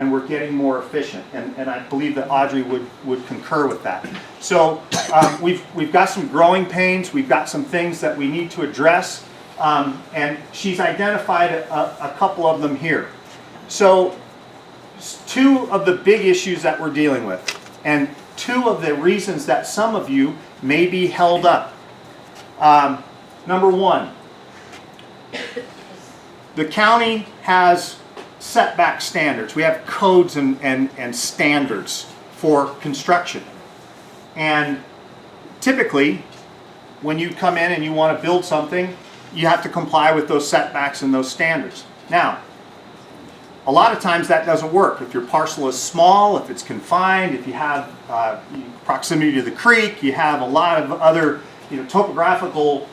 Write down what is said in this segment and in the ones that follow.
and we're getting more efficient. And I believe that Audrey would concur with that. So we've got some growing pains. We've got some things that we need to address. And she's identified a couple of them here. So two of the big issues that we're dealing with, and two of the reasons that some of you may be held up. Number one, the county has setback standards. We have codes and standards for construction. And typically, when you come in and you want to build something, you have to comply with those setbacks and those standards. Now, a lot of times that doesn't work. If your parcel is small, if it's confined, if you have proximity to the creek, you have a lot of other topographical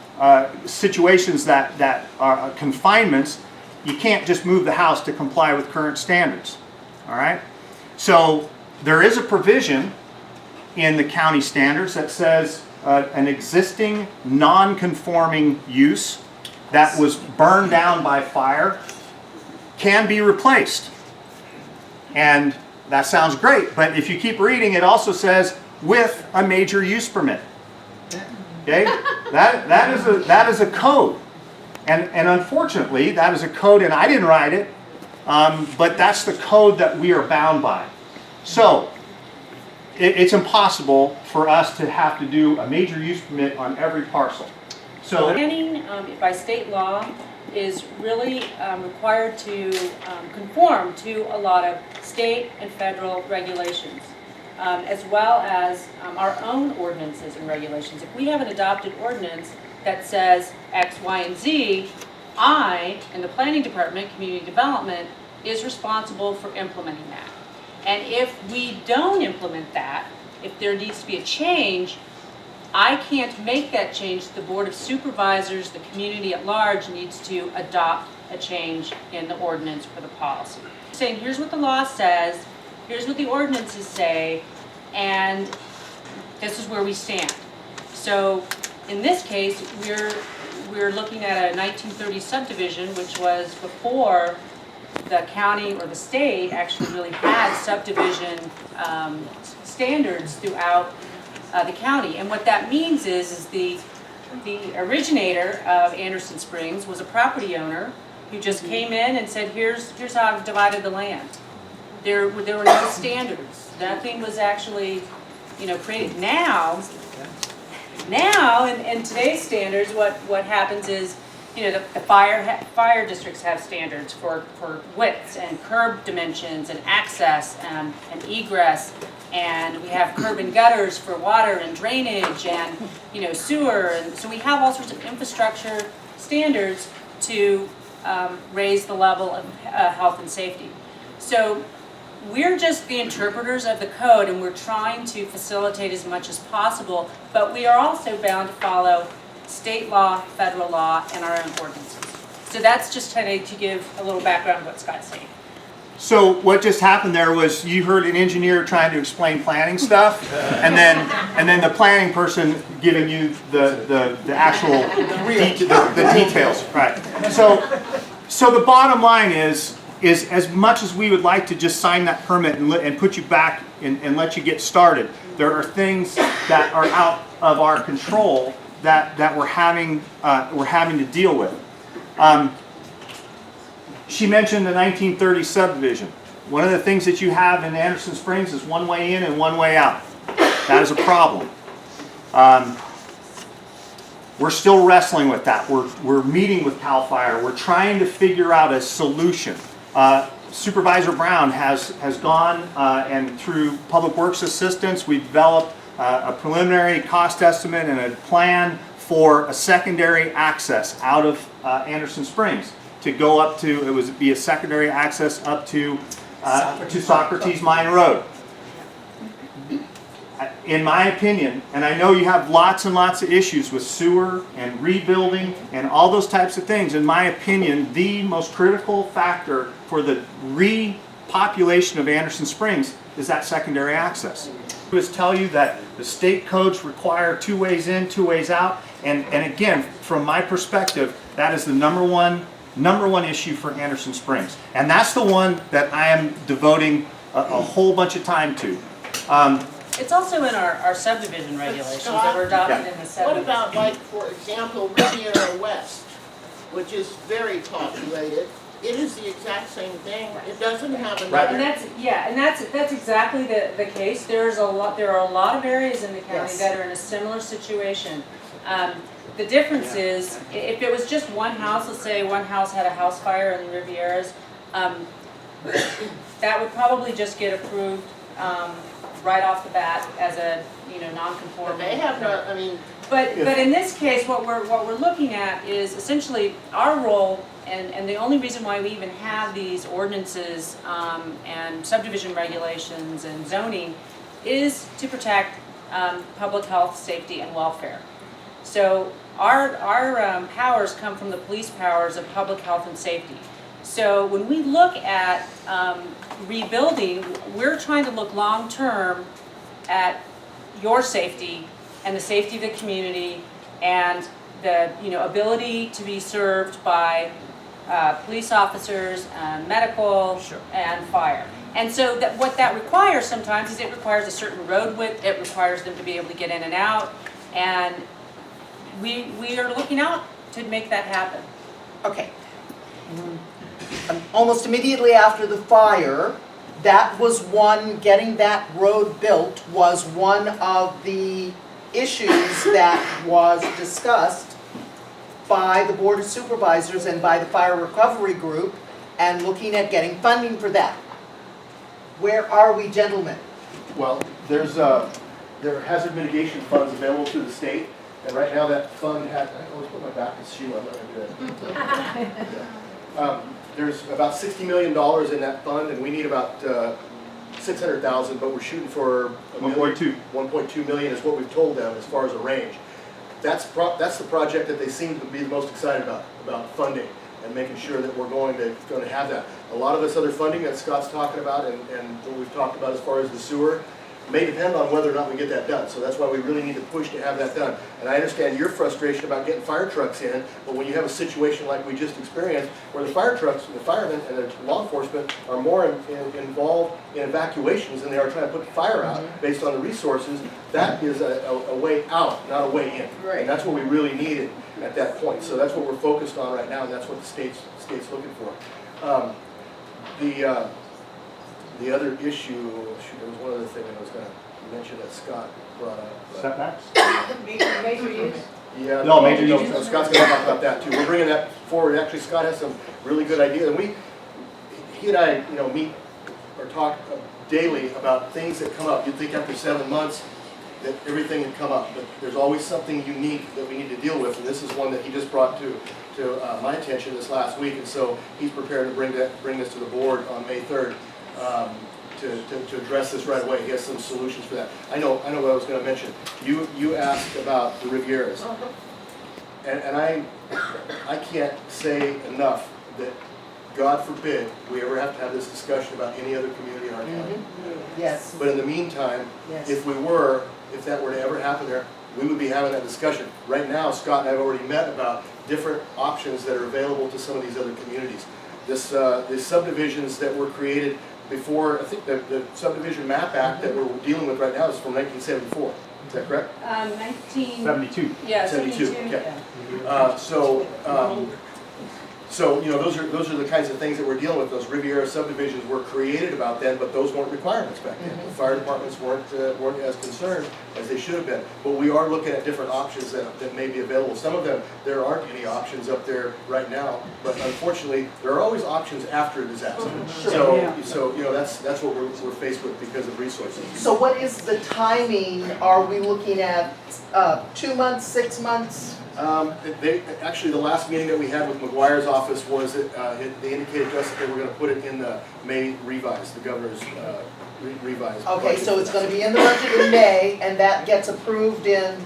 situations that are confinements, you can't just move the house to comply with current standards. All right? So there is a provision in the county standards that says an existing non-conforming use that was burned down by fire can be replaced. And that sounds great, but if you keep reading, it also says with a major use permit. Okay? That is a code. And unfortunately, that is a code, and I didn't write it, but that's the code that we are bound by. So it's impossible for us to have to do a major use permit on every parcel. So planning by state law is really required to conform to a lot of state and federal regulations, as well as our own ordinances and regulations. If we have an adopted ordinance that says X, Y, and Z, I, in the planning department, community development, is responsible for implementing that. And if we don't implement that, if there needs to be a change, I can't make that change. The Board of Supervisors, the community at large, needs to adopt a change in the ordinance or the policy. Saying, here's what the law says, here's what the ordinances say, and this is where we stand. So in this case, we're looking at a 1930 subdivision, which was before the county or the state actually really had subdivision standards throughout the county. And what that means is the originator of Anderson Springs was a property owner who just came in and said, here's how I've divided the land. There were no standards. Nothing was actually created. Now in today's standards, what happens is the fire districts have standards for widths and curb dimensions and access and egress. And we have curb and gutters for water and drainage and sewer, and so we have all sorts of infrastructure standards to raise the level of health and safety. So we're just the interpreters of the code, and we're trying to facilitate as much as possible, but we are also bound to follow state law, federal law, and our own ordinances. So that's just kind of to give a little background of what Scott's saying. So what just happened there was you heard an engineer trying to explain planning stuff, and then the planning person giving you the actual the details. Right. So the bottom line is as much as we would like to just sign that permit and put you back and let you get started, there are things that are out of our control that we're having to deal with. She mentioned the 1930 subdivision. One of the things that you have in Anderson Springs is one way in and one way out. That is a problem. We're still wrestling with that. We're meeting with CAL FIRE. We're trying to figure out a solution. Supervisor Brown has gone and through Public Works assistance, we've developed a preliminary cost estimate and a plan for a secondary access out of Anderson Springs to go up to, it would be a secondary access up to Socrates Mine Road. In my opinion, and I know you have lots and lots of issues with sewer and rebuilding and all those types of things, in my opinion, the most critical factor for the repopulation of Anderson Springs is that secondary access. I always tell you that the state codes require 2 ways in, 2 ways out, and again, from my perspective, that is the number one #1 issue for Anderson Springs. And that's the one that I am devoting a whole bunch of time to. It's also in our subdivision regulations that were adopted in the 70s. What about, like, for example, Riviera West, which is very populated? It is the exact same thing. It doesn't have Right. And another. that's exactly the case. There are a lot of areas in the county Yes. that are in a similar situation. The difference is, if it was just one house, let's say one house had a house fire in the Rivieras, that would probably just get approved right off the bat as a, But non-conforming. they have no, I mean, But in this case, what we're looking at is essentially our role, and the only reason why we even have these ordinances and subdivision regulations and zoning is to protect public health, safety, and welfare. So our powers come from the police powers of public health and safety. So when we look at rebuilding, we're trying to look long-term at your safety and the safety of the community and the ability to be served by police officers, medical, and fire. And so what that requires sometimes is it requires a certain road width, it requires them to be able to get in and out, and we are looking out to make that happen. Okay. Almost immediately after the fire, that was getting that road built was one of the issues that was discussed by the Board of Supervisors and by the Fire Recovery Group, and looking at getting funding for that. Where are we, gentlemen? Well, there are hazard mitigation funds available through the state, and right now that fund I always put my back in Sheila, I'm not gonna do that. There's about $60 million in that fund, and we need about 600,000, but we're shooting for 1.2 million is what we've told them as far as a range. That's the project that they seem to be the most excited about funding and making sure that we're going to have that. A lot of this other funding that Scott's talking about and what we've talked about as far as the sewer may depend on whether or not we get that done. So that's why we really need to push to have that done. And I understand your frustration about getting fire trucks in, but when you have a situation like we just experienced, where the fire trucks, the firemen and the law enforcement are more involved in evacuations than they are trying to put the fire out based on the resources, that is a way out, not a way in. Right. And that's what we really needed at that point. So that's what we're focused on right now, and that's what the state's looking for. The other issue, there was one other thing I was going to mention that Scott brought up. Setbacks? major use. Yeah, No, major use. Scott's going to talk about that too. We're bringing that forward. Actually, Scott has some really good ideas, and he and I, meet or talk daily about things that come up. You'd think after 7 months that everything had come up, but there's always something unique that we need to deal with, and this is one that he just brought to my attention this last week, and so he's prepared to bring this to the board on May 3rd. To address this right away. He has some solutions for that. I know what I was going to mention. You asked about the Rivieras, and I can't say enough that God forbid we ever have to have this discussion about any other community in our county. Yes. But in the meantime, Yes. if that were to ever happen there, we would be having that discussion. Right now, Scott and I have already met about different options that are available to some of these other communities. The subdivisions that were created before, I think the Subdivision Map Act that we're dealing with right now is from 1974. Is that correct? 72. Yeah, 72. Okay. So those are the kinds of things that we're dealing with. Those Riviera subdivisions were created about then, but those weren't requirements back then. The fire departments weren't as concerned as they should have been. But we are looking at different options that may be available. Some of them, there aren't any options up there right now, but unfortunately, there are always options after a disaster. So that's what we're faced with because of resources. So what is the timing? Are we looking at 2 months, 6 months? Actually, the last meeting that we had with McGuire's office was that they indicated to us that they were going to put it in the May revise, the governor's revised. Okay, budget. so it's going to be in the budget in May, and that gets approved in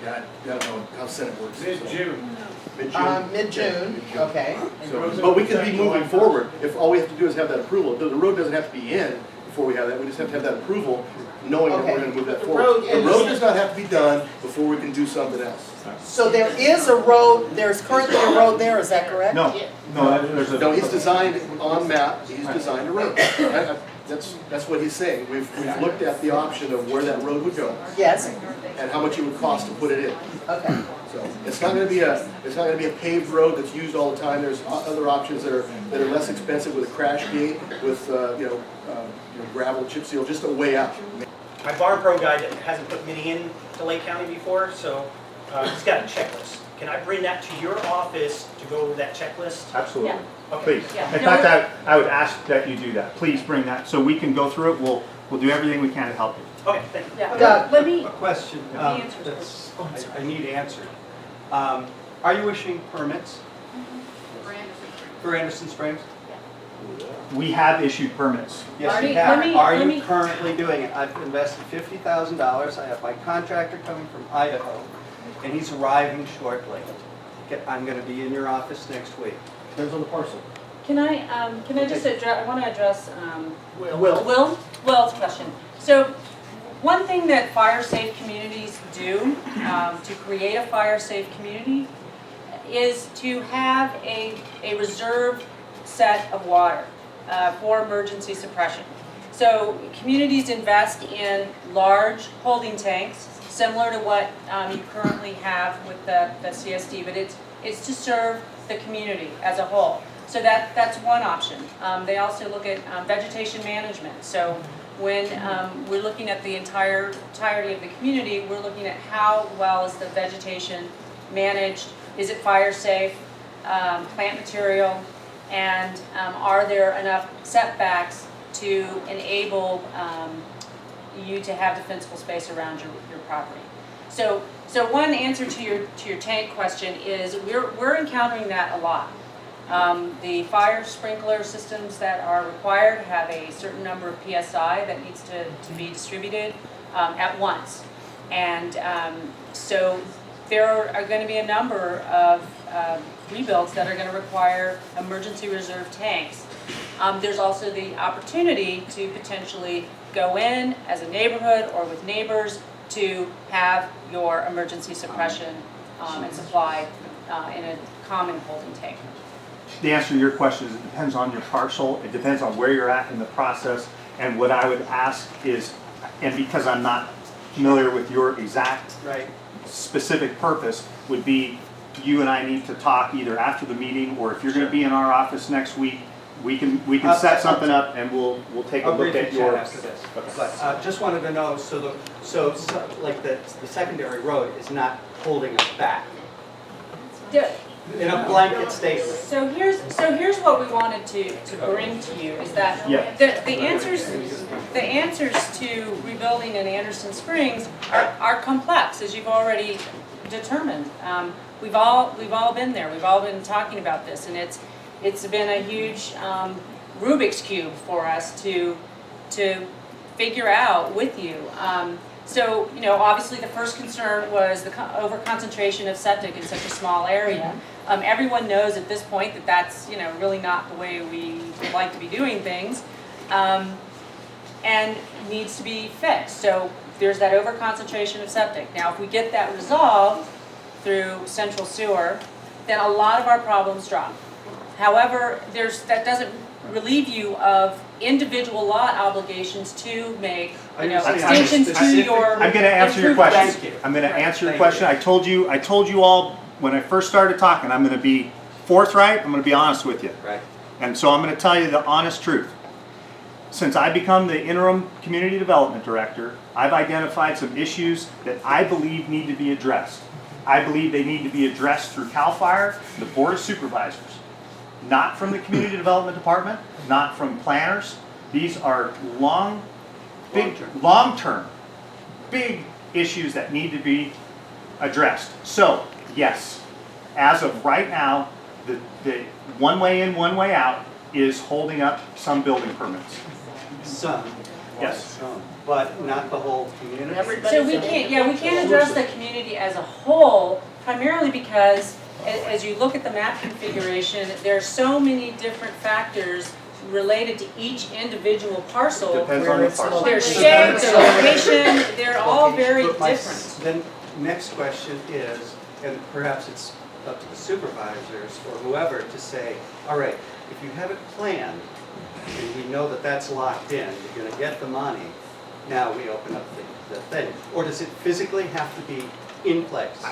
Yeah, I don't know how Senate works. Mid-June. Mid-June? mid-June. Okay. So, but we can be moving forward if all we have to do is have that approval. The road doesn't have to be in before we have that. We just have to have that approval, knowing that we're Okay. gonna move that The forward. road The is- road does not have to be done before we can do something else. So there is a road, there's currently a road there, is that correct? No, no, there's a. No, he's designed on map, he's designed a road. That's what he's saying. We've looked at the option of where that road would go Yes, and how much it would cost to put it in. okay. So it's not gonna be a paved road that's used all the time. There's other options that are less expensive with a crash gate, with, gravel, chip seal, just a way out. My Barn Pro guy that hasn't put mini in to Lake County before, so he's got a checklist. Can I bring that to your office to go over that checklist? Absolutely. Okay. Please. Yeah. In fact, I would ask that you do that. Please bring that, so we can go through it. We'll do everything we can to help you. Okay, thank you. Yeah, Doug. let me, A question Let me answer that's, I need answered. Are you issuing permits for Anderson Springs? We have issued permits. Yes, Artie, you have. let Are me- you currently doing it? I've invested $50,000. I have my contractor coming from Idaho, and he's arriving shortly. I'm going to be in your office next week. Depends on the parcel. can I just address, I want to address Will. Will's question. So, one thing that fire-safe communities do to create a fire-safe community is to have a reserved set of water for emergency suppression. So, communities invest in large holding tanks, similar to what you currently have with the CSD, but it's to serve the community as a whole. So that's one option. They also look at vegetation management. So when we're looking at the entirety of the community, we're looking at how well is the vegetation managed, is it fire safe, plant material, and are there enough setbacks to enable you to have defensible space around your property. So one answer to your tank question is we're encountering that a lot. The fire sprinkler systems that are required have a certain number of PSI that needs to be distributed at once. And so there are going to be a number of rebuilds that are going to require emergency reserve tanks. There's also the opportunity to potentially go in as a neighborhood or with neighbors to have your emergency suppression and supply in a common holding tank. The answer to your question is it depends on your parcel, it depends on where you're at in the process, and what I would ask is, and because I'm not familiar with your exact Right. specific purpose, would be you and I need to talk either after the meeting, or if you're gonna be in our office next week, we can set something up and we'll take a I'll look briefly at chat your. after this. Okay. But just wanted to know, so like the secondary road is not holding us back in a blanket statement. So here's what we wanted to bring to you is that Yeah. the answers to rebuilding in Anderson Springs are complex, as you've already determined. We've all been there. We've all been talking about this, and it's been a huge Rubik's Cube for us to figure out with you. So, obviously the first concern was the over-concentration of septic in such a small area. Everyone knows at this point that that's, really not the way we would like to be doing things, and needs to be fixed. So there's that over-concentration of septic. Now, if we get that resolved through central sewer, then a lot of our problems drop. However, that doesn't relieve you of individual lot obligations to make, extensions to your. I'm gonna answer your improvements. question. Thank you. I'm gonna answer your Thank question. I told you all, when I first started talking, I'm gonna be forthright, I'm gonna be honest with you. Right. And so I'm gonna tell you the honest truth. Since I become the interim community development director, I've identified some issues that I believe need to be addressed. I believe they need to be addressed through CAL FIRE, the Board of Supervisors. Not from the Community Development Department, not from planners. These are long-term, big issues that need to be addressed. So, yes, as of right now, the one way in, one way out is holding up some building permits. Some. Yes. Some, but not the whole community. So we can't address the community as a whole, primarily because as you look at the map configuration, there are so many different factors related to each individual parcel. Depends on the parcel. Their shape, their location, they're all very But my different. Then, next question is, and perhaps it's up to the supervisors or whoever to say, all right, if you have it planned, and we know that that's locked in, you're gonna get the money, now we open up the thing. Or does it physically have to be in place?